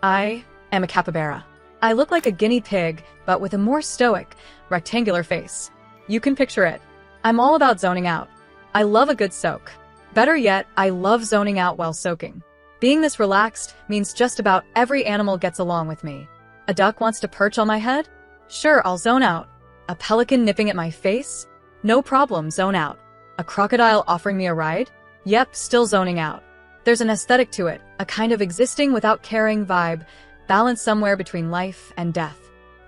I am a capybara. I look like a guinea pig, but with a more stoic, rectangular face. You can picture it. I'm all about zoning out. I love a good soak. Better yet, I love zoning out while soaking. Being this relaxed means just about every animal gets along with me. A duck wants to perch on my head? Sure, I'll zone out. A pelican nipping at my face? No problem, zone out. A crocodile offering me a ride? Yep, still zoning out. There's an aesthetic to it, a kind of existing without caring vibe, balanced somewhere between life and death.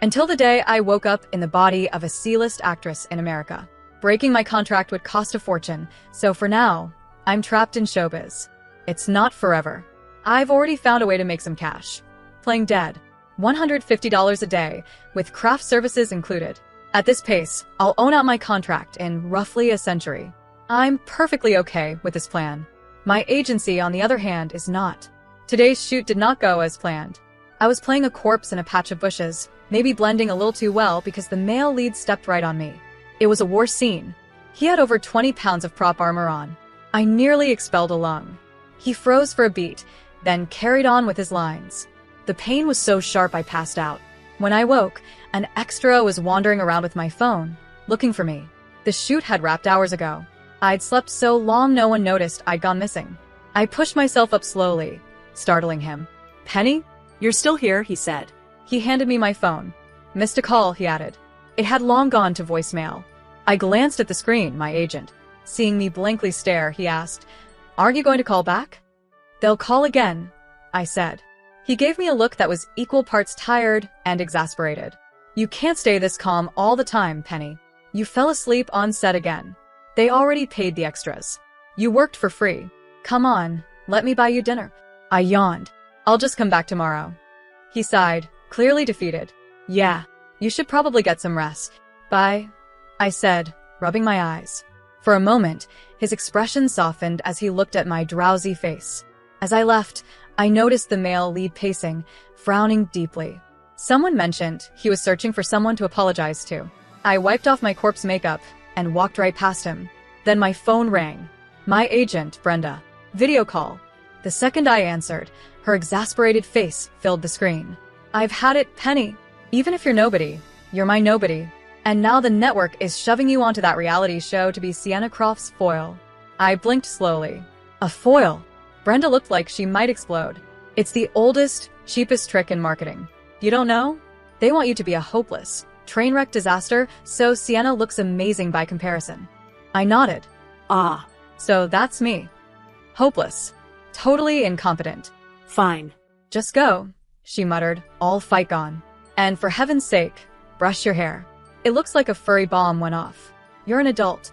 Until the day I woke up in the body of a C-list actress in America. Breaking my contract would cost a fortune, so for now, I'm trapped in showbiz. It's not forever. I've already found a way to make some cash. Playing dead. $150 a day, with craft services included. At this pace, I'll own out my contract in roughly a century. I'm perfectly okay with this plan. My agency, on the other hand, is not. Today's shoot did not go as planned. I was playing a corpse in a patch of bushes, maybe blending a little too well because the male lead stepped right on me. It was a war scene. He had over 20 pounds of prop armor on. I nearly expelled a lung. He froze for a beat, then carried on with his lines. The pain was so sharp I passed out. When I woke, an extra was wandering around with my phone, looking for me. The shoot had wrapped hours ago. I'd slept so long no one noticed I'd gone missing. I pushed myself up slowly, startling him. "Penny? You're still here," he said. He handed me my phone. "Missed a call," he added. It had long gone to voicemail. I glanced at the screen, my agent. Seeing me blankly stare, he asked, "Aren't you going to call back?" "They'll call again," I said. He gave me a look that was equal parts tired and exasperated. "You can't stay this calm all the time, Penny. You fell asleep on set again. They already paid the extras. You worked for free. Come on, let me buy you dinner." I yawned. "I'll just come back tomorrow." He sighed, clearly defeated. "Yeah, you should probably get some rest." "Bye," I said, rubbing my eyes. For a moment, his expression softened as he looked at my drowsy face. As I left, I noticed the male lead pacing, frowning deeply. Someone mentioned he was searching for someone to apologize to. I wiped off my corpse makeup and walked right past him. Then my phone rang. My agent, Brenda. Video call. The second I answered, her exasperated face filled the screen. "I've had it, Penny. Even if you're nobody, you're my nobody. And now the network is shoving you onto that reality show to be Sienna Croft's foil." I blinked slowly. A foil? Brenda looked like she might explode. "It's the oldest, cheapest trick in marketing. You don't know? They want you to be a hopeless, train wreck disaster, so Sienna looks amazing by comparison." I nodded. "Ah, so that's me. Hopeless. Totally incompetent." "Fine. "Just go," she muttered, all fight gone. "And for heaven's sake, brush your hair. It looks like a furry bomb went off. You're an adult.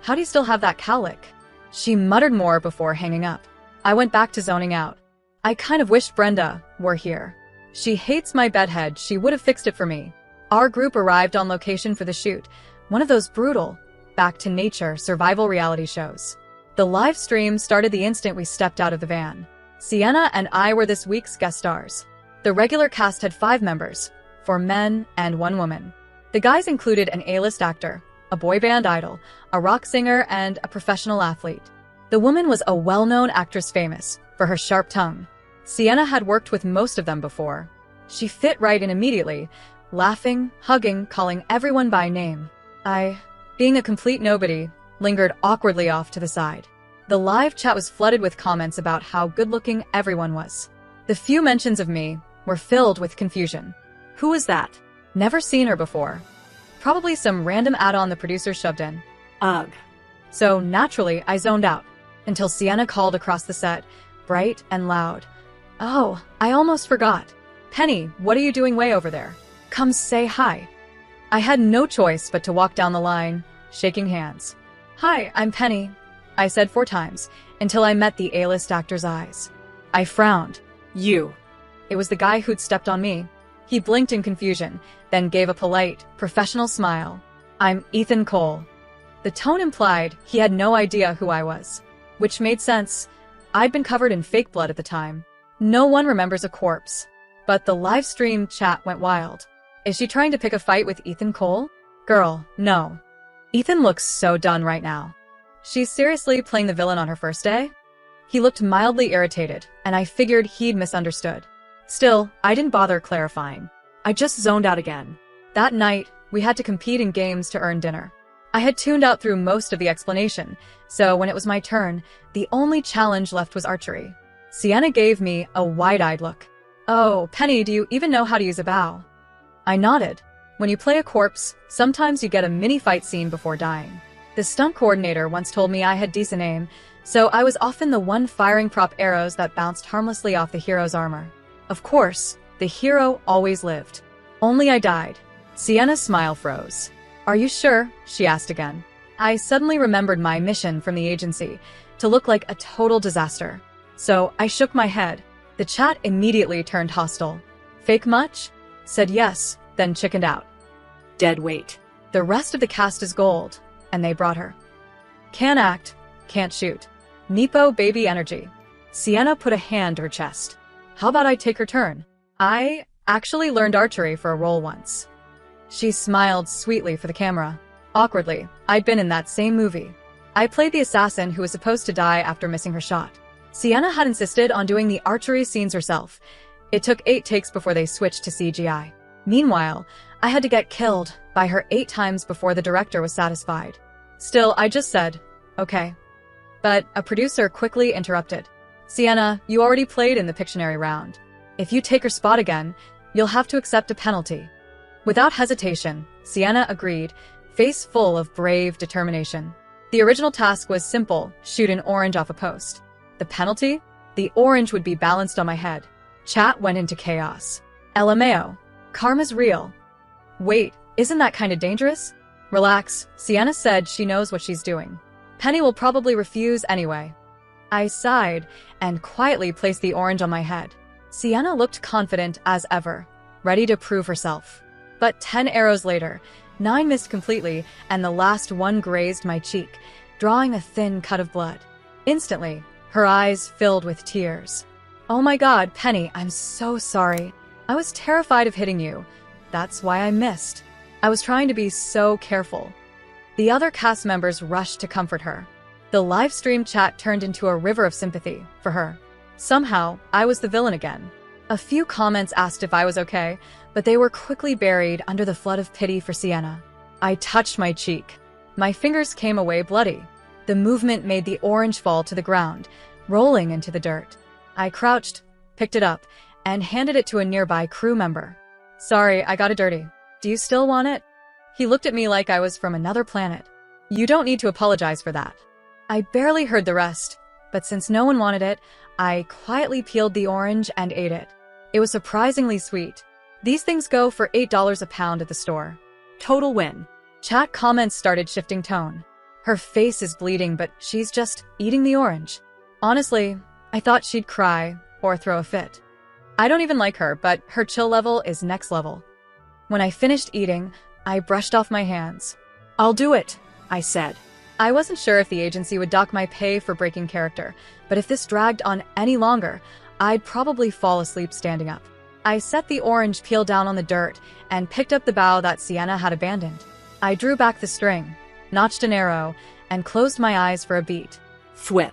How do you still have that cowlick?" She muttered more before hanging up. I went back to zoning out. I kind of wished Brenda were here. She hates my bedhead. She would have fixed it for me. Our group arrived on location for the shoot, one of those brutal, back-to-nature survival reality shows. The live stream started the instant we stepped out of the van. Sienna and I were this week's guest stars. The regular cast had 5 members, 4 men and 1 woman. The guys included an A-list actor, a boy band idol, a rock singer, and a professional athlete. The woman was a well-known actress famous for her sharp tongue. Sienna had worked with most of them before. She fit right in immediately, laughing, hugging, calling everyone by name. I, being a complete nobody, lingered awkwardly off to the side. The live chat was flooded with comments about how good-looking everyone was. The few mentions of me were filled with confusion. Who was that? Never seen her before. Probably some random add-on the producer shoved in. Ugh. So naturally, I zoned out, until Sienna called across the set, bright and loud. "Oh, I almost forgot. Penny, what are you doing way over there? Come say hi." I had no choice but to walk down the line, shaking hands. "Hi, I'm Penny," I said 4 times, until I met the A-list actor's eyes. I frowned. "You." It was the guy who'd stepped on me. He blinked in confusion, then gave a polite, professional smile. "I'm Ethan Cole." The tone implied he had no idea who I was. Which made sense. I'd been covered in fake blood at the time. No one remembers a corpse. But the live stream chat went wild. Is she trying to pick a fight with Ethan Cole? Girl, no. Ethan looks so done right now. She's seriously playing the villain on her first day? He looked mildly irritated, and I figured he'd misunderstood. Still, I didn't bother clarifying. I just zoned out again. That night, we had to compete in games to earn dinner. I had tuned out through most of the explanation, so when it was my turn, the only challenge left was archery. Sienna gave me a wide-eyed look. "Oh, Penny, do you even know how to use a bow?" I nodded. When you play a corpse, sometimes you get a mini fight scene before dying. The stunt coordinator once told me I had decent aim, so I was often the one firing prop arrows that bounced harmlessly off the hero's armor. Of course, the hero always lived. Only I died. Sienna's smile froze. "Are you sure?" she asked again. I suddenly remembered my mission from the agency, to look like a total disaster. So I shook my head. The chat immediately turned hostile. "Fake much?" Said yes, then chickened out. Dead weight. The rest of the cast is gold, and they brought her. Can't act, can't shoot. Nepo baby energy. Sienna put a hand to her chest. "How about I take her turn? I actually learned archery for a role once." She smiled sweetly for the camera. Awkwardly, I'd been in that same movie. I played the assassin who was supposed to die after missing her shot. Sienna had insisted on doing the archery scenes herself. It took 8 takes before they switched to CGI. Meanwhile, I had to get killed by her 8 times before the director was satisfied. Still, I just said, "Okay." But a producer quickly interrupted. "Sienna, you already played in the Pictionary round. If you take her spot again, you'll have to accept a penalty." Without hesitation, Sienna agreed, face full of brave determination. The original task was simple: shoot an orange off a post. The penalty? The orange would be balanced on my head. Chat went into chaos. LMAO. Karma's real. Wait, isn't that kinda dangerous? Relax, Sienna said she knows what she's doing. Penny will probably refuse anyway. I sighed and quietly placed the orange on my head. Sienna looked confident as ever, ready to prove herself. But 10 arrows later, 9 missed completely, and the last one grazed my cheek, drawing a thin cut of blood. Instantly, her eyes filled with tears. "Oh my God, Penny, I'm so sorry. I was terrified of hitting you. That's why I missed. I was trying to be so careful." The other cast members rushed to comfort her. The live stream chat turned into a river of sympathy for her. Somehow, I was the villain again. A few comments asked if I was okay, but they were quickly buried under the flood of pity for Sienna. I touched my cheek. My fingers came away bloody. The movement made the orange fall to the ground, rolling into the dirt. I crouched, picked it up, and handed it to a nearby crew member. "Sorry, I got it dirty. Do you still want it?" He looked at me like I was from another planet. "You don't need to apologize for that." I barely heard the rest, but since no one wanted it, I quietly peeled the orange and ate it. It was surprisingly sweet. These things go for $8 a pound at the store. Total win. Chat comments started shifting tone. "Her face is bleeding, but she's just eating the orange." Honestly, I thought she'd cry or throw a fit. I don't even like her, but her chill level is next level. When I finished eating, I brushed off my hands. "I'll do it," I said. I wasn't sure if the agency would dock my pay for breaking character, but if this dragged on any longer, I'd probably fall asleep standing up. I set the orange peel down on the dirt and picked up the bow that Sienna had abandoned. I drew back the string, notched an arrow, and closed my eyes for a beat. Thwip.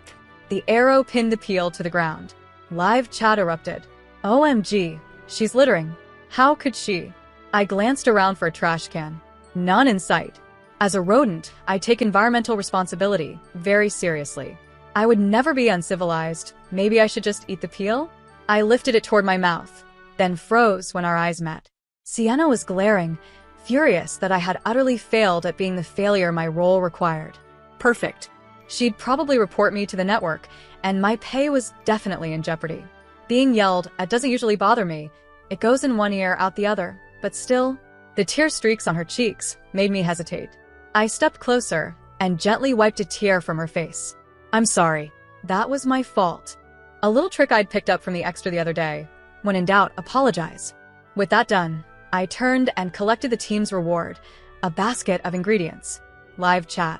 The arrow pinned the peel to the ground. Live chat erupted. "OMG, she's littering. How could she?" I glanced around for a trash can. None in sight. As a rodent, I take environmental responsibility very seriously. I would never be uncivilized. Maybe I should just eat the peel? I lifted it toward my mouth, then froze when our eyes met. Sienna was glaring, furious that I had utterly failed at being the failure my role required. Perfect. She'd probably report me to the network, and my pay was definitely in jeopardy. Being yelled at doesn't usually bother me. It goes in one ear, out the other. But still, the tear streaks on her cheeks made me hesitate. I stepped closer and gently wiped a tear from her face. "I'm sorry. That was my fault." A little trick I'd picked up from the extra the other day. When in doubt, apologize. With that done, I turned and collected the team's reward, a basket of ingredients. Live chat.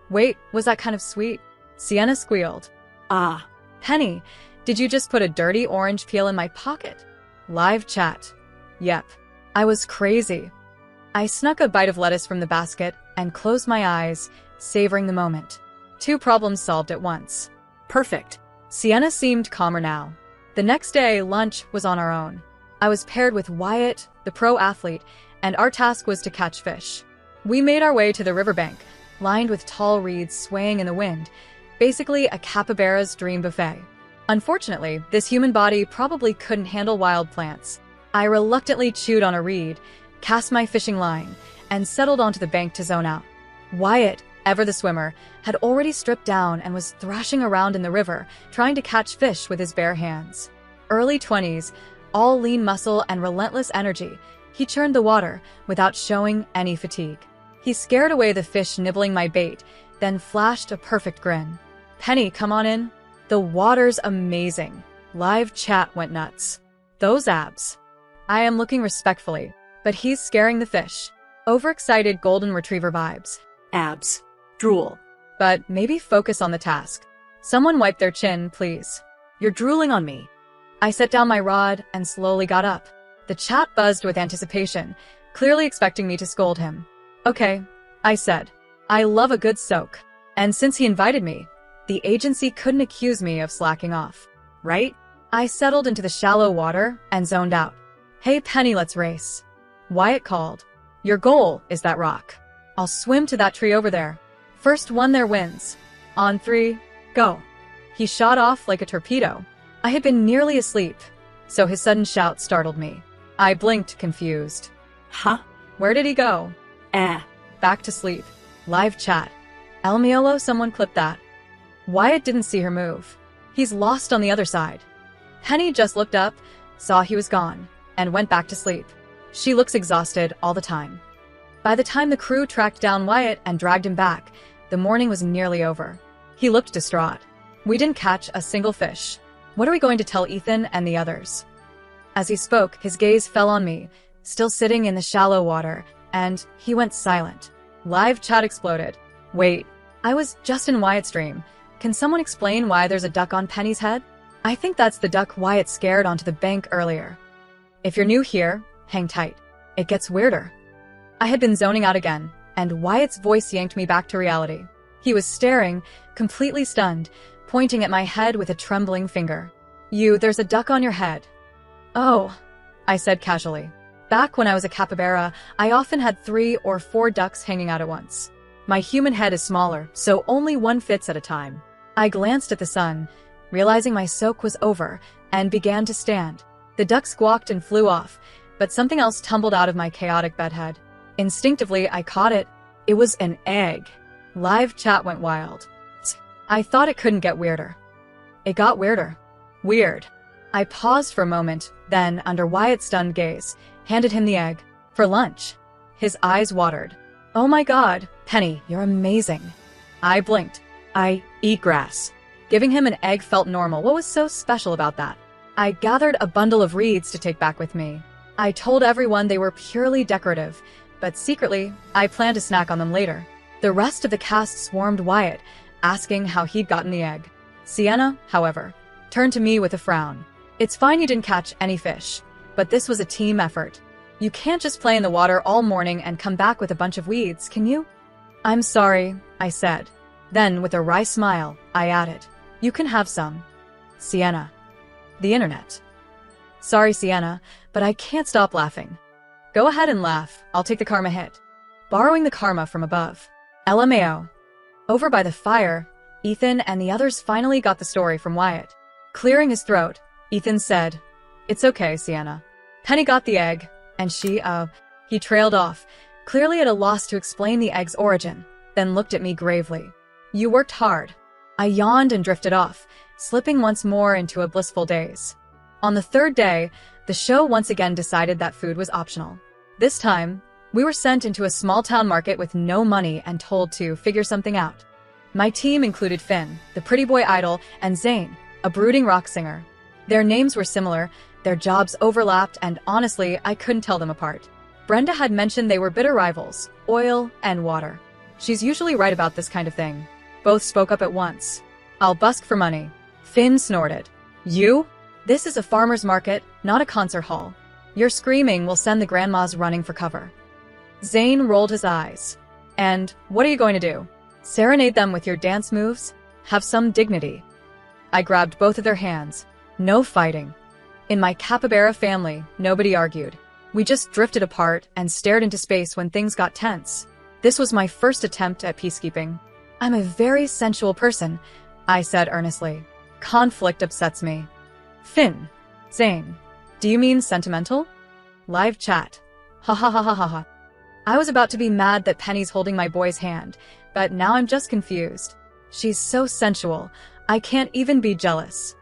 "Wait, was that kind of sweet?" Sienna squealed. "Ah. Penny, did you just put a dirty orange peel in my pocket?" Live chat. "Yep. I was crazy." I snuck a bite of lettuce from the basket and closed my eyes, savoring the moment. 2 problems solved at once. Perfect. Sienna seemed calmer now. The next day, lunch was on our own. I was paired with Wyatt, the pro athlete, and our task was to catch fish. We made our way to the riverbank, lined with tall reeds swaying in the wind, basically a capybara's dream buffet. Unfortunately, this human body probably couldn't handle wild plants. I reluctantly chewed on a reed, cast my fishing line, and settled onto the bank to zone out. Wyatt, ever the swimmer, had already stripped down and was thrashing around in the river, trying to catch fish with his bare hands. Early 20s, all lean muscle and relentless energy, he churned the water without showing any fatigue. He scared away the fish nibbling my bait, then flashed a perfect grin. "Penny, come on in. The water's amazing." Live chat went nuts. "Those abs." I am looking respectfully, but he's scaring the fish. Overexcited golden retriever vibes. Abs. Drool. But maybe focus on the task. Someone wipe their chin, please. You're drooling on me. I set down my rod and slowly got up. The chat buzzed with anticipation, clearly expecting me to scold him. "Okay," I said. "I love a good soak." And since he invited me, the agency couldn't accuse me of slacking off. Right? I settled into the shallow water and zoned out. "Hey Penny, let's race." Wyatt called. "Your goal is that rock. I'll swim to that tree over there. First one there wins. On 3, go." He shot off like a torpedo. I had been nearly asleep, so his sudden shout startled me. I blinked, confused. Huh? Where did he go? Back to sleep. Live chat. El Miolo, someone clip that. Wyatt didn't see her move. He's lost on the other side. Penny just looked up, saw he was gone, and went back to sleep. She looks exhausted all the time. By the time the crew tracked down Wyatt and dragged him back, the morning was nearly over. He looked distraught. "We didn't catch a single fish. What are we going to tell Ethan and the others?" As he spoke, his gaze fell on me, still sitting in the shallow water, and he went silent. Live chat exploded. "Wait, I was just in Wyatt's dream. Can someone explain why there's a duck on Penny's head?" "I think that's the duck Wyatt scared onto the bank earlier." If you're new here, hang tight. It gets weirder. I had been zoning out again, and Wyatt's voice yanked me back to reality. He was staring, completely stunned, pointing at my head with a trembling finger. There's a duck on your head." "Oh," I said casually. Back when I was a capybara, I often had 3 or 4 ducks hanging out at once. My human head is smaller, so only one fits at a time. I glanced at the sun, realizing my soak was over, and began to stand. The duck squawked and flew off, but something else tumbled out of my chaotic bedhead. Instinctively, I caught it. It was an egg. Live chat went wild. I thought it couldn't get weirder. It got weirder. Weird. I paused for a moment, then, under Wyatt's stunned gaze, handed him the egg. "For lunch." His eyes watered. "Oh my God, Penny, you're amazing." I blinked. "I eat grass." Giving him an egg felt normal. What was so special about that? I gathered a bundle of reeds to take back with me. I told everyone they were purely decorative, but secretly, I planned to snack on them later. The rest of the cast swarmed Wyatt, asking how he'd gotten the egg. Sienna, however, turned to me with a frown. "It's fine you didn't catch any fish, but this was a team effort. You can't just play in the water all morning and come back with a bunch of weeds, can you?" "I'm sorry," I said. Then, with a wry smile, I added, "You can have some." Sienna. The internet. "Sorry, Sienna, but I can't stop laughing." "Go ahead and laugh. I'll take the karma hit." Borrowing the karma from above. LMAO. Over by the fire, Ethan and the others finally got the story from Wyatt. Clearing his throat, Ethan said, "It's okay, Sienna. Penny got the egg, and He trailed off, clearly at a loss to explain the egg's origin, then looked at me gravely. "You worked hard." I yawned and drifted off, slipping once more into a blissful daze. On the 3rd day, the show once again decided that food was optional. This time, we were sent into a small-town market with no money and told to figure something out. My team included Finn, the pretty boy idol, and Zane, a brooding rock singer. Their names were similar, their jobs overlapped, and honestly, I couldn't tell them apart. Brenda had mentioned they were bitter rivals, oil and water. She's usually right about this kind of thing. Both spoke up at once. "I'll busk for money." Finn snorted. "You? This is a farmer's market, not a concert hall. Your screaming will send the grandmas running for cover." Zane rolled his eyes. "And what are you going to do? Serenade them with your dance moves? Have some dignity." I grabbed both of their hands. No fighting. In my capybara family, nobody argued. We just drifted apart and stared into space when things got tense. This was my first attempt at peacekeeping. I'm a very sensual person, I said earnestly. Conflict upsets me. Finn. Zane. Do you mean sentimental? Live chat. Ha ha ha ha ha ha. I was about to be mad that Penny's holding my boy's hand, but now I'm just confused. She's so sensual, I can't even be jealous.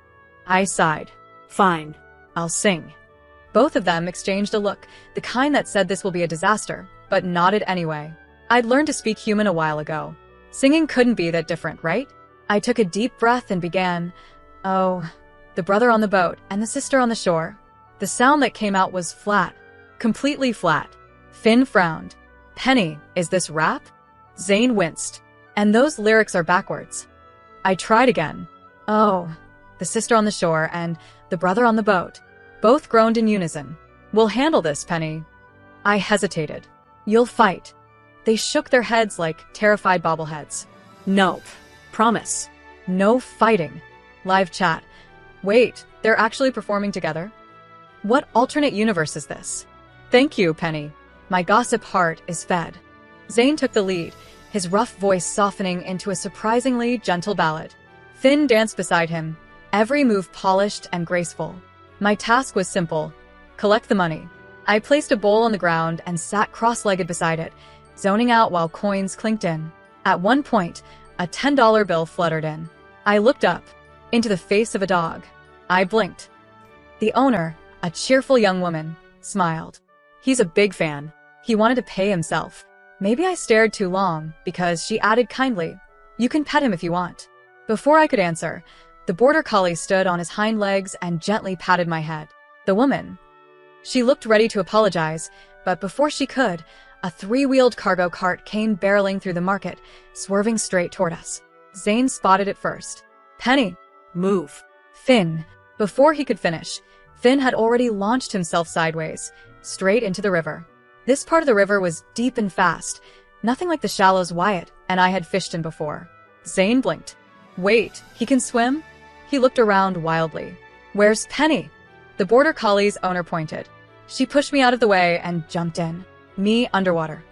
I sighed. Fine. I'll sing. Both of them exchanged a look, the kind that said this will be a disaster, but nodded anyway. I'd learned to speak human a while ago. Singing couldn't be that different, right? I took a deep breath and began, oh, the brother on the boat and the sister on the shore. The sound that came out was flat, completely flat. Finn frowned. Penny, is this rap? Zane winced. And those lyrics are backwards. I tried again. Oh, the sister on the shore and the brother on the boat. Both groaned in unison. We'll handle this, Penny. I hesitated. You'll fight. They shook their heads like terrified bobbleheads. Nope. Promise. No fighting. Live chat. Wait, they're actually performing together? What alternate universe is this? Thank you, Penny. My gossip heart is fed. Zane took the lead, his rough voice softening into a surprisingly gentle ballad. Finn danced beside him, every move polished and graceful. My task was simple. Collect the money. I placed a bowl on the ground and sat cross-legged beside it, zoning out while coins clinked in. At one point, a $10 bill fluttered in. I looked up, into the face of a dog. I blinked. The owner, a cheerful young woman, smiled. He's a big fan. He wanted to pay himself. Maybe I stared too long, because she added kindly, you can pet him if you want. Before I could answer, the border collie stood on his hind legs and gently patted my head. The woman. She looked ready to apologize, but before she could, a three-wheeled cargo cart came barreling through the market, swerving straight toward us. Zane spotted it first. Penny. Move. Finn. Before he could finish, Finn had already launched himself sideways, straight into the river. This part of the river was deep and fast, nothing like the shallows Wyatt and I had fished in before. Zane blinked. Wait, he can swim? He looked around wildly. Where's Penny? The border collie's owner pointed. She pushed me out of the way and jumped in. Me underwater.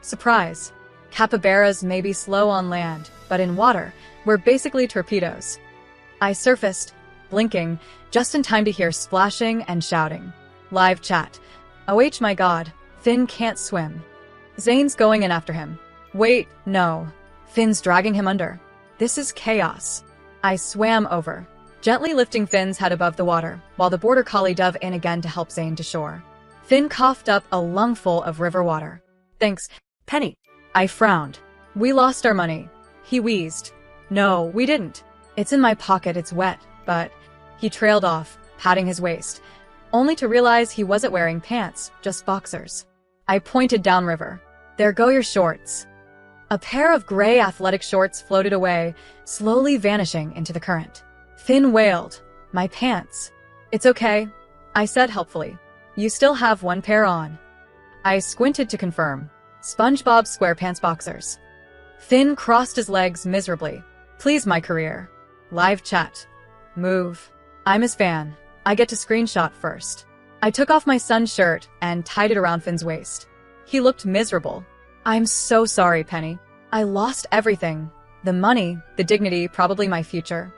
Surprise. Capybaras may be slow on land, but in water, we're basically torpedoes. I surfaced, blinking, just in time to hear splashing and shouting. Live chat. Oh my god, Finn can't swim. Zane's going in after him. Wait, no. Finn's dragging him under. This is chaos. I swam over, gently lifting Finn's head above the water, while the border collie dove in again to help Zane to shore. Finn coughed up a lungful of river water. Thanks, Penny. I frowned. We lost our money. He wheezed. No, we didn't. It's in my pocket, it's wet, but... He trailed off, patting his waist, only to realize he wasn't wearing pants, just boxers. I pointed downriver. There go your shorts. A pair of gray athletic shorts floated away, slowly vanishing into the current. Finn wailed. My pants. It's okay, I said helpfully. You still have one pair on. I squinted to confirm. SpongeBob SquarePants boxers. Finn crossed his legs miserably. Please my career. Live chat. Move. I'm his fan. I get to screenshot first. I took off my son's shirt and tied it around Finn's waist. He looked miserable. I'm so sorry, Penny. I lost everything. The money, the dignity, probably my future.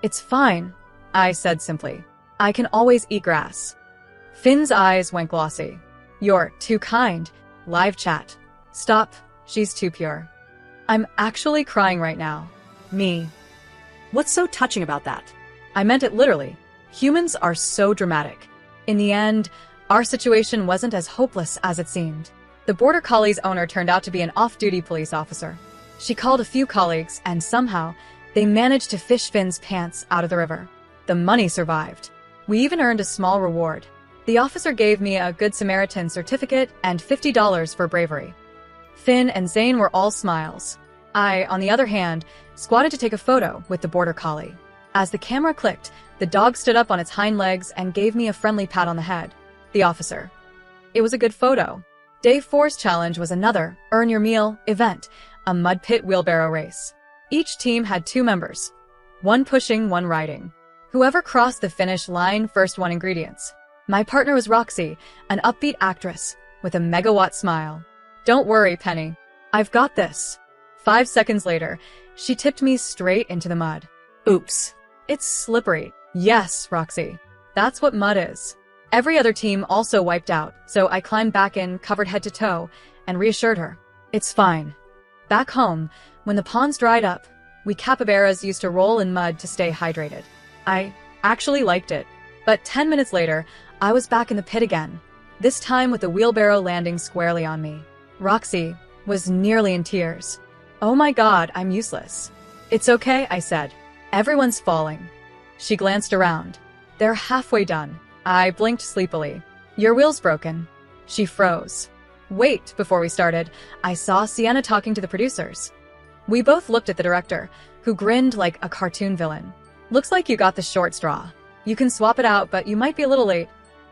It's fine, I said simply. I can always eat grass. Finn's eyes went glossy. You're too kind. Live chat. Stop. She's too pure. I'm actually crying right now. Me. What's so touching about that? I meant it literally. Humans are so dramatic. In the end, our situation wasn't as hopeless as it seemed. The border collie's owner turned out to be an off-duty police officer. She called a few colleagues, and somehow, they managed to fish Finn's pants out of the river. The money survived. We even earned a small reward. The officer gave me a Good Samaritan certificate and $50 for bravery. Finn and Zane were all smiles. I, on the other hand, squatted to take a photo with the border collie. As the camera clicked, the dog stood up on its hind legs and gave me a friendly pat on the head. The officer. It was a good photo. Day 4's challenge was another Earn Your Meal event, a mud pit wheelbarrow race. Each team had 2 members, one pushing, one riding. Whoever crossed the finish line first won ingredients. My partner was Roxy, an upbeat actress with a megawatt smile. Don't worry, Penny. I've got this. 5 seconds later, she tipped me straight into the mud. Oops. It's slippery. Yes, Roxy. That's what mud is. Every other team also wiped out, so I climbed back in, covered head to toe, and reassured her. It's fine. Back home, when the ponds dried up, we capybaras used to roll in mud to stay hydrated. I actually liked it. But 10 minutes later, I was back in the pit again, this time with the wheelbarrow landing squarely on me. Roxy was nearly in tears. Oh my God, I'm useless. It's okay, I said. Everyone's falling. She glanced around. They're halfway done. I blinked sleepily. Your wheel's broken. She froze. Wait, before we started, I saw Sienna talking to the producers. We both looked at the director, who grinned like a cartoon villain. Looks like you got the short straw. You can swap it out, but you might be a little late.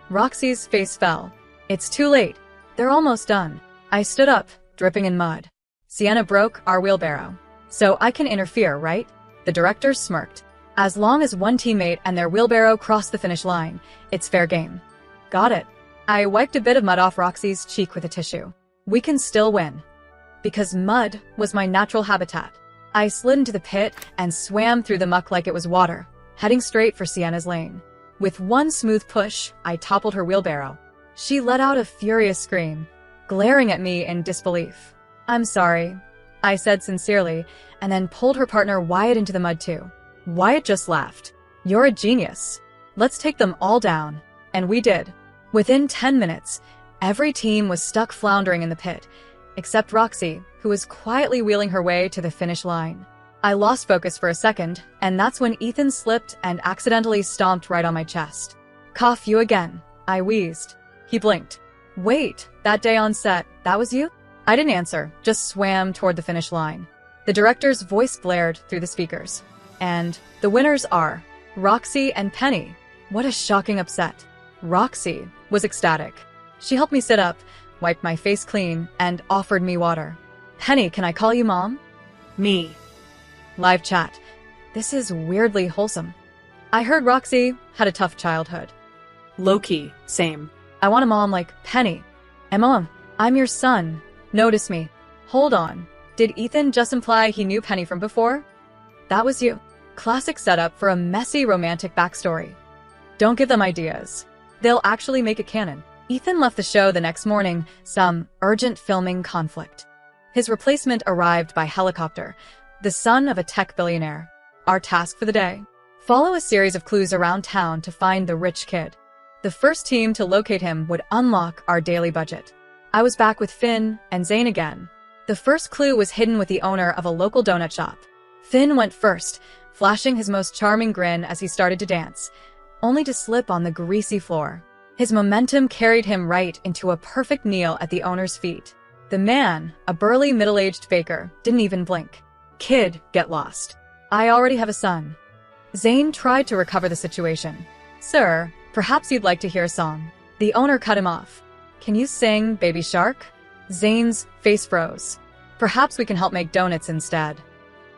Roxy's face fell. It's too late. They're almost done. I stood up, dripping in mud. Sienna broke our wheelbarrow. So I can interfere, right? The director smirked. As long as one teammate and their wheelbarrow cross the finish line, it's fair game. Got it. I wiped a bit of mud off Roxy's cheek with a tissue. We can still win. Because mud was my natural habitat. I slid into the pit and swam through the muck like it was water, heading straight for Sienna's lane. With one smooth push, I toppled her wheelbarrow. She let out a furious scream, glaring at me in disbelief. I'm sorry, I said sincerely, and then pulled her partner Wyatt into the mud too. Wyatt just laughed. You're a genius. Let's take them all down. And we did. Within 10 minutes, every team was stuck floundering in the pit, except Roxy, who was quietly wheeling her way to the finish line. I lost focus for a second, and that's when Ethan slipped and accidentally stomped right on my chest. Cough you again, I wheezed. He blinked. Wait, that day on set, that was you? I didn't answer, just swam toward the finish line. The director's voice blared through the speakers. And the winners are Roxy and Penny. What a shocking upset. Roxy was ecstatic. She helped me sit up, wiped my face clean, and offered me water. Penny, can I call you Mom? Me. Live chat. This is weirdly wholesome. I heard Roxy had a tough childhood. Low-key, same. I want a mom like Penny. And Mom, I'm your son. Notice me. Hold on. Did Ethan just imply he knew Penny from before? That was you. Classic setup for a messy romantic backstory. Don't give them ideas. They'll actually make it canon. Ethan left the show the next morning, some urgent filming conflict. His replacement arrived by helicopter, the son of a tech billionaire. Our task for the day: follow a series of clues around town to find the rich kid. The first team to locate him would unlock our daily budget. I was back with Finn and Zane again. The first clue was hidden with the owner of a local donut shop. Finn went first, flashing his most charming grin as he started to dance, only to slip on the greasy floor. His momentum carried him right into a perfect kneel at the owner's feet. The man, a burly middle-aged baker, didn't even blink. Kid, get lost. I already have a son. Zane tried to recover the situation. Sir, perhaps you'd like to hear a song. The owner cut him off. Can you sing Baby Shark? Zane's face froze. Perhaps we can help make donuts instead.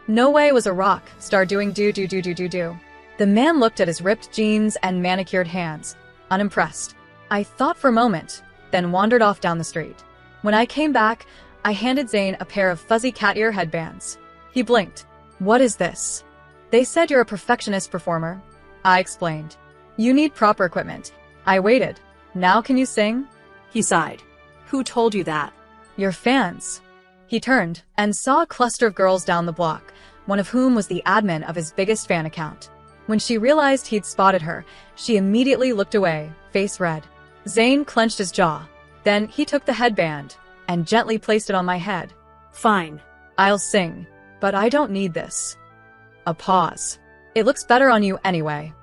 No way was a rock star doing do. The man looked at his ripped jeans and manicured hands, unimpressed. I thought for a moment, then wandered off down the street. When I came back, I handed Zane a pair of fuzzy cat ear headbands. He blinked. What is this? They said you're a perfectionist performer. I explained. You need proper equipment. I waited. Now can you sing? He sighed. Who told you that? Your fans. He turned and saw a cluster of girls down the block, one of whom was the admin of his biggest fan account. When she realized he'd spotted her, she immediately looked away, face red. Zane clenched his jaw. Then he took the headband and gently placed it on my head. Fine. I'll sing, but I don't need this. A pause. It looks better on you anyway.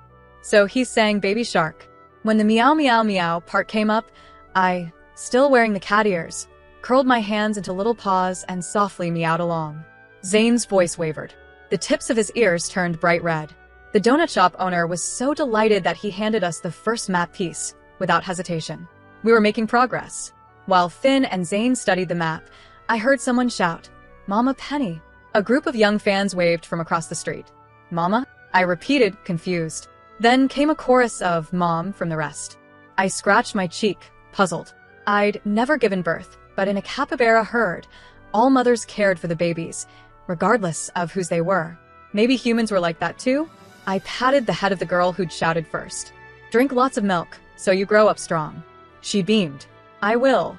So he sang Baby Shark. When the meow meow meow part came up, I, still wearing the cat ears, curled my hands into little paws and softly meowed along. Zane's voice wavered. The tips of his ears turned bright red. The donut shop owner was so delighted that he handed us the first map piece, without hesitation. We were making progress. While Finn and Zane studied the map, I heard someone shout, Mama Penny. A group of young fans waved from across the street. Mama? I repeated, confused. Then came a chorus of "Mom" from the rest. I scratched my cheek, puzzled. I'd never given birth, but in a capybara herd, all mothers cared for the babies, regardless of whose they were. Maybe humans were like that too? I patted the head of the girl who'd shouted first. "Drink lots of milk, so you grow up strong." She beamed. "I will."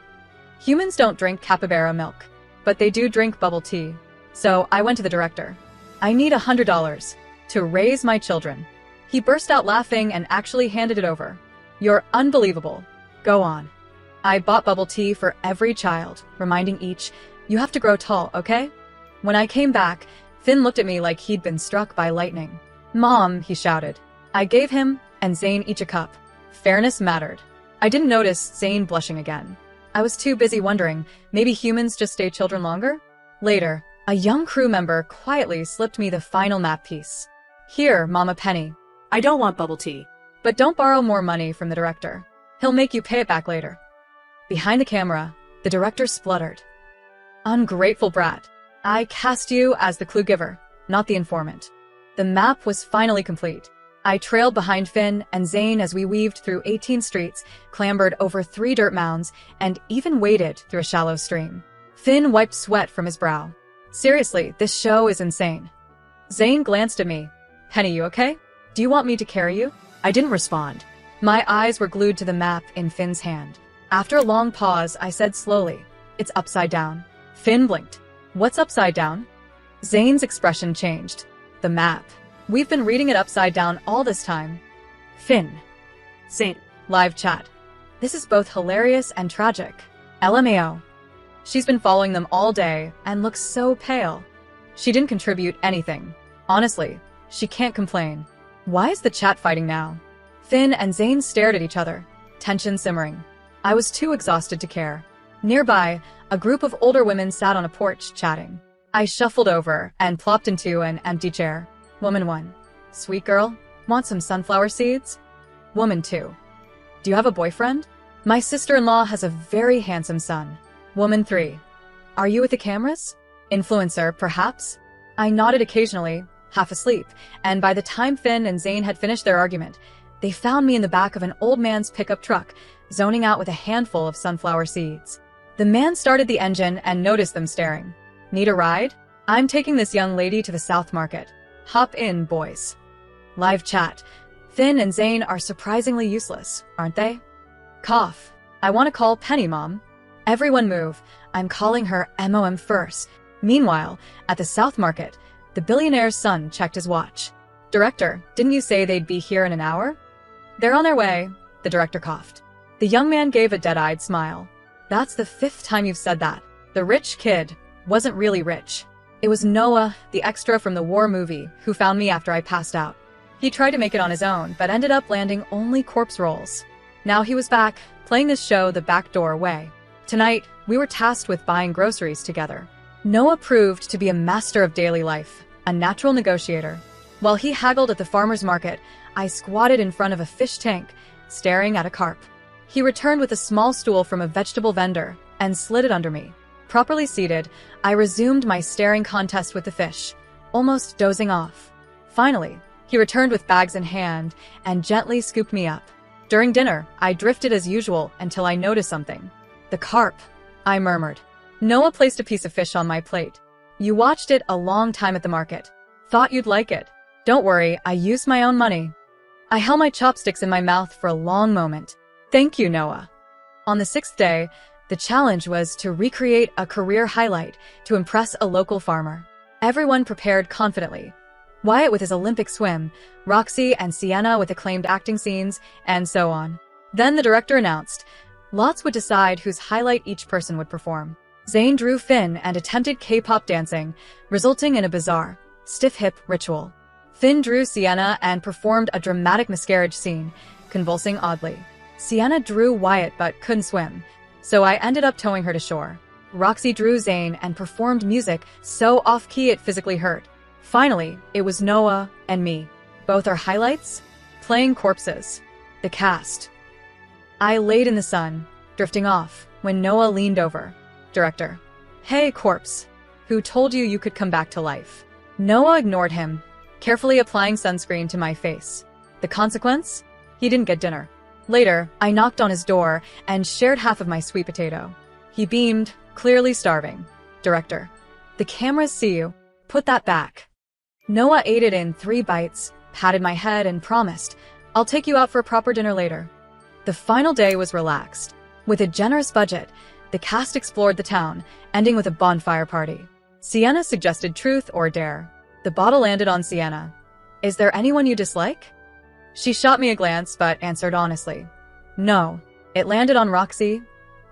Humans don't drink capybara milk, but they do drink bubble tea. So I went to the director. "I need $100 to raise my children." He burst out laughing and actually handed it over. "You're unbelievable. Go on." I bought bubble tea for every child, reminding each, "You have to grow tall, okay?" When I came back, Finn looked at me like he'd been struck by lightning. "Mom," he shouted. I gave him and Zane each a cup. Fairness mattered. I didn't notice Zane blushing again. I was too busy wondering, maybe humans just stay children longer? Later, a young crew member quietly slipped me the final map piece. "Here, Mama Penny. I don't want bubble tea. But don't borrow more money from the director. He'll make you pay it back later." Behind the camera, the director spluttered. "Ungrateful brat. I cast you as the clue giver, not the informant." The map was finally complete. I trailed behind Finn and Zane as we weaved through 18 streets, clambered over 3 dirt mounds, and even waded through a shallow stream. Finn wiped sweat from his brow. "Seriously, this show is insane." Zane glanced at me. "Penny, you okay? Do you want me to carry you?" I didn't respond. My eyes were glued to the map in Finn's hand. After a long pause, I said slowly, "It's upside down." Finn blinked. "What's upside down?" Zane's expression changed. "The map. We've been reading it upside down all this time." Finn. Zane. Live chat. "This is both hilarious and tragic. LMAO. She's been following them all day and looks so pale." She didn't contribute anything. Honestly, she can't complain. Why is the chat fighting now? Finn and Zane stared at each other, tension simmering. I was too exhausted to care. Nearby, a group of older women sat on a porch chatting. I shuffled over and plopped into an empty chair. Woman 1. "Sweet girl, want some sunflower seeds?" Woman 2. "Do you have a boyfriend?" "My sister-in-law has a very handsome son." Woman 3. "Are you with the cameras?" "Influencer, perhaps?" I nodded occasionally, half asleep, and by the time Finn and Zane had finished their argument, they found me in the back of an old man's pickup truck, zoning out with a handful of sunflower seeds. The man started the engine and noticed them staring. "Need a ride? I'm taking this young lady to the South Market. Hop in, boys." Live chat. Finn and Zane are surprisingly useless, aren't they? Cough. "I want to call Penny, Mom." Everyone move. I'm calling her MOM first. Meanwhile, at the South Market, the billionaire's son checked his watch. "Director, didn't you say they'd be here in an hour?" "They're on their way," the director coughed. The young man gave a dead-eyed smile. "That's the 5th time you've said that. The rich kid wasn't really rich. It was Noah, the extra from the war movie, who found me after I passed out. He tried to make it on his own, but ended up landing only corpse rolls. Now he was back, playing this show the backdoor way. Tonight, we were tasked with buying groceries together. Noah proved to be a master of daily life, a natural negotiator. While he haggled at the farmer's market, I squatted in front of a fish tank, staring at a carp. He returned with a small stool from a vegetable vendor and slid it under me. Properly seated, I resumed my staring contest with the fish, almost dozing off. Finally, he returned with bags in hand and gently scooped me up. During dinner, I drifted as usual until I noticed something. "The carp," I murmured. Noah placed a piece of fish on my plate. "You watched it a long time at the market. Thought you'd like it. Don't worry, I used my own money." I held my chopsticks in my mouth for a long moment. "Thank you, Noah." On the 6th day, the challenge was to recreate a career highlight to impress a local farmer. Everyone prepared confidently. Wyatt with his Olympic swim, Roxy and Sienna with acclaimed acting scenes, and so on. Then the director announced, lots would decide whose highlight each person would perform. Zane drew Finn and attempted K-pop dancing, resulting in a bizarre, stiff-hip ritual. Finn drew Sienna and performed a dramatic miscarriage scene, convulsing oddly. Sienna drew Wyatt but couldn't swim, so I ended up towing her to shore. Roxy drew Zane and performed music so off-key it physically hurt. Finally, it was Noah and me. Both our highlights? Playing corpses. The cast. I laid in the sun, drifting off, when Noah leaned over. Director. "Hey, corpse. Who told you you could come back to life?" Noah ignored him, carefully applying sunscreen to my face. The consequence? He didn't get dinner. Later, I knocked on his door and shared half of my sweet potato. He beamed, clearly starving. Director. The cameras see you. Put that back. Noah ate it in 3 bites, patted my head, and promised, I'll take you out for a proper dinner later. The final day was relaxed. With a generous budget, the cast explored the town, ending with a bonfire party. Sienna suggested truth or dare. The bottle landed on Sienna. Is there anyone you dislike? She shot me a glance, but answered honestly. No. It landed on Roxy.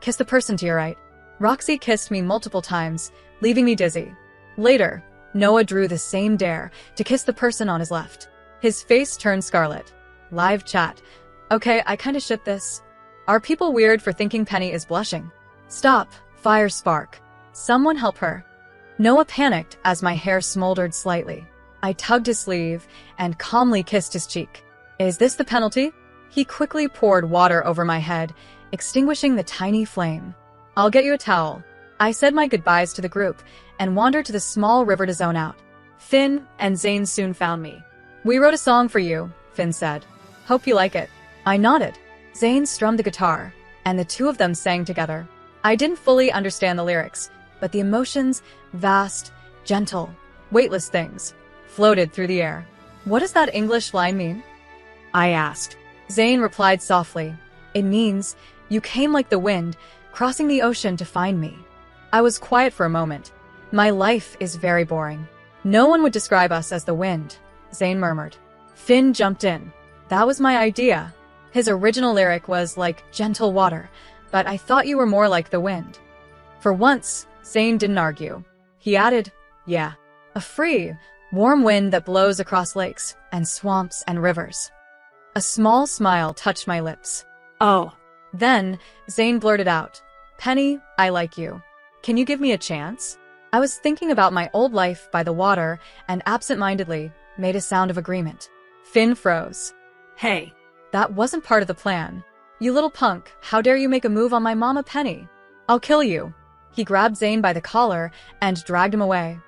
Kiss the person to your right. Roxy kissed me multiple times, leaving me dizzy. Later, Noah drew the same dare to kiss the person on his left. His face turned scarlet. Live chat. Okay, I kinda ship this. Are people weird for thinking Penny is blushing? Stop. Fire spark. Someone help her. Noah panicked as my hair smoldered slightly. I tugged his sleeve and calmly kissed his cheek. Is this the penalty? He quickly poured water over my head, extinguishing the tiny flame. I'll get you a towel. I said my goodbyes to the group and wandered to the small river to zone out. Finn and Zane soon found me. We wrote a song for you, Finn said. Hope you like it. I nodded. Zane strummed the guitar, and the two of them sang together. I didn't fully understand the lyrics, but the emotions, vast, gentle, weightless things, floated through the air. What does that English line mean? I asked. Zane replied softly. It means, you came like the wind, crossing the ocean to find me. I was quiet for a moment. My life is very boring. No one would describe us as the wind, Zane murmured. Finn jumped in. That was my idea. His original lyric was like gentle water, but I thought you were more like the wind. For once, Zane didn't argue. He added, yeah, a free, warm wind that blows across lakes and swamps and rivers. A small smile touched my lips. Oh. Then, Zane blurted out, Penny, I like you. Can you give me a chance? I was thinking about my old life by the water and absent-mindedly made a sound of agreement. Finn froze. Hey. That wasn't part of the plan. You little punk, how dare you make a move on my mama Penny? I'll kill you. He grabbed Zane by the collar and dragged him away.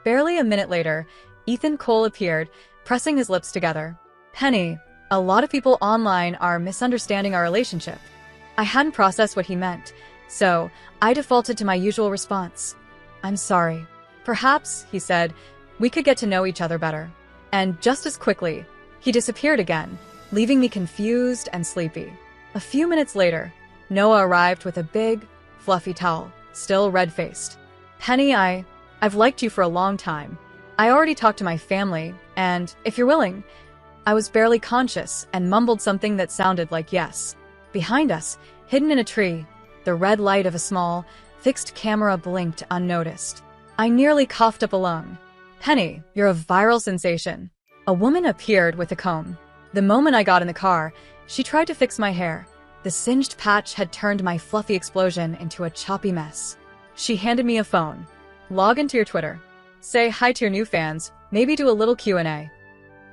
Barely a minute later, Ethan Cole appeared, pressing his lips together. Penny, a lot of people online are misunderstanding our relationship. I hadn't processed what he meant, so I defaulted to my usual response. I'm sorry. Perhaps, he said, we could get to know each other better. And just as quickly, he disappeared again, leaving me confused and sleepy. A few minutes later, Noah arrived with a big, fluffy towel, still red-faced. Penny, I've liked you for a long time. I already talked to my family, and, if you're willing, I was barely conscious and mumbled something that sounded like yes. Behind us, hidden in a tree, the red light of a small, fixed camera blinked unnoticed. I nearly coughed up a lung. Penny, you're a viral sensation. A woman appeared with a comb. The moment I got in the car, she tried to fix my hair. The singed patch had turned my fluffy explosion into a choppy mess. She handed me a phone. Log into your Twitter. Say hi to your new fans, maybe do a little Q&A.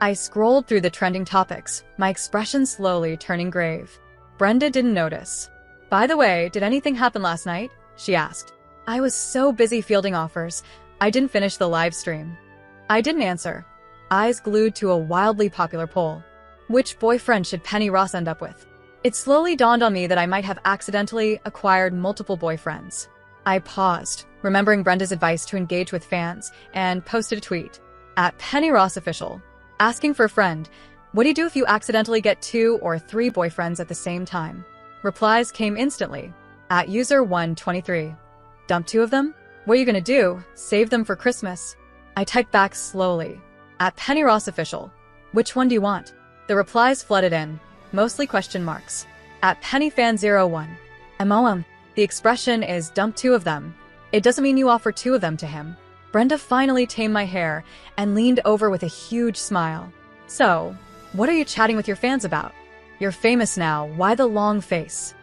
I scrolled through the trending topics, my expression slowly turning grave. Brenda didn't notice. By the way, did anything happen last night? She asked. I was so busy fielding offers, I didn't finish the live stream. I didn't answer, eyes glued to a wildly popular poll. Which boyfriend should Penny Ross end up with? It slowly dawned on me that I might have accidentally acquired multiple boyfriends. I paused, remembering Brenda's advice to engage with fans, and posted a tweet. At Penny Ross Official, asking for a friend, what do you do if you accidentally get 2 or 3 boyfriends at the same time? Replies came instantly. At user123. Dump 2 of them? What are you gonna do? Save them for Christmas? I typed back slowly. At Penny Ross Official. Which one do you want? The replies flooded in, mostly question marks. At PennyFan01. MOM. The expression is dump 2 of them. It doesn't mean you offer 2 of them to him. Brenda finally tamed my hair and leaned over with a huge smile. So, what are you chatting with your fans about? You're famous now, why the long face?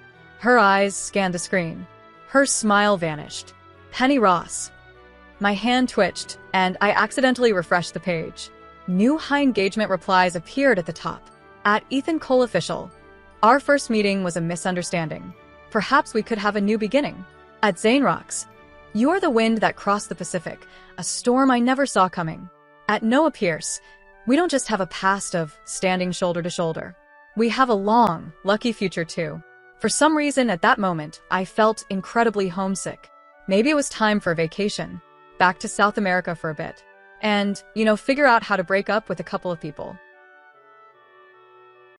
Her eyes scanned the screen. Her smile vanished. Penny Ross. My hand twitched, and I accidentally refreshed the page. New high engagement replies appeared at the top. At Ethan Cole Official. Our first meeting was a misunderstanding. Perhaps we could have a new beginning. At Zane Rocks. You're the wind that crossed the Pacific, a storm I never saw coming. At Noah Pierce. We don't just have a past of standing shoulder to shoulder. We have a long, lucky future too. For some reason at that moment, I felt incredibly homesick. Maybe it was time for a vacation, back to South America for a bit. And, figure out how to break up with a couple of people.